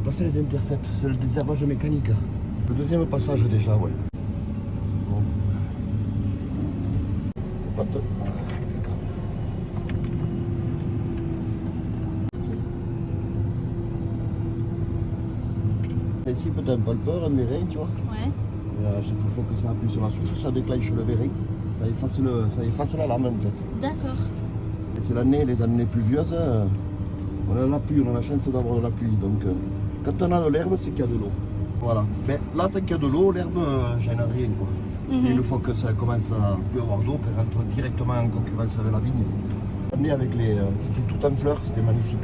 passer les intercepts, c'est le désherbage mécanique. Le deuxième passage déjà, ouais. C'est bon. Pas de... Ici, peut-être un palpeur, un vérin, tu vois. Ouais. Et à chaque fois que ça appuie sur la souche, ça déclenche le vérin. Ça efface la lame en fait. D'accord. Et c'est les années pluvieuses, on a la pluie, on a la chance d'avoir de la pluie. Donc quand on a de l'herbe, c'est qu'il y a de l'eau. Voilà. Mais là, tant qu'il y a de l'eau, l'herbe gêne rien, quoi. C'est une fois que ça commence à plus avoir d'eau, qu'elle rentre directement en concurrence avec la vigne. L'année avec c'était tout en fleurs, c'était magnifique.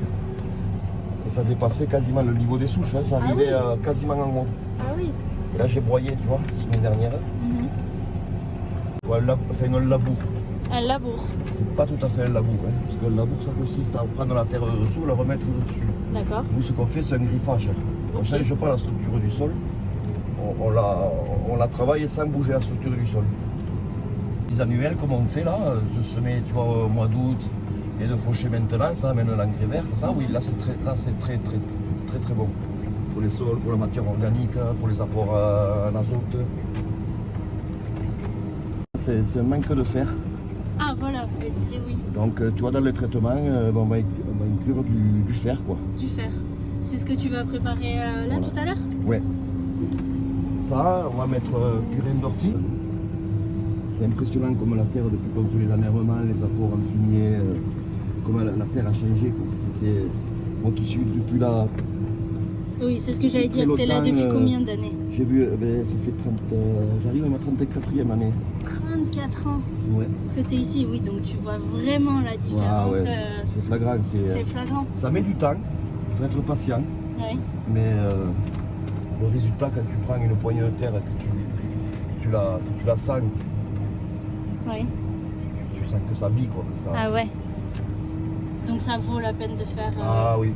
Et ça dépassait quasiment le niveau des souches, hein. Ça arrivait quasiment en haut. Ah oui. Et là, j'ai broyé, tu vois, la semaine dernière. Ouais, enfin, un labour. Un labour. C'est pas tout à fait un labour, hein, parce que le labour, ça consiste à prendre la terre de dessous et la remettre dessus. D'accord. Nous, ce qu'on fait, c'est un griffage. On ne change pas la structure du sol, on la travaille sans bouger la structure du sol. Les annuels, comme on fait là, de semer, tu vois, au mois d'août et de faucher maintenant, ça amène l'engrais vert. Ça, oui, là, c'est très bon. Pour les sols, pour la matière organique, pour les apports en azote. C'est un manque de fer. Ah voilà, elle disait oui. Donc tu vois, dans le traitement, on va inclure du fer, quoi. Du fer. C'est ce que tu vas préparer là Voilà. tout à l'heure? Ouais. Ça, on va mettre purin d'ortie. C'est impressionnant comme la terre, depuis qu'on fait les enherbements, les apports en fumier, comment la terre a changé, quoi. C'est moi qui suis depuis là. Oui, c'est ce que j'allais dire. T'es là longtemps, depuis combien d'années? J'ai vu, ça fait 30, j'arrive à ma 34e année. 34 ans Ouais. que t'es ici, oui, donc tu vois vraiment la différence. Ouais. C'est flagrant. C'est flagrant. Ça met du temps, il faut être patient. Oui. Mais le résultat, quand tu prends une poignée de terre et que tu la sens, Oui. tu sens que ça vit, quoi. Que ça... Ah ouais. Donc ça vaut la peine de faire. Ah oui.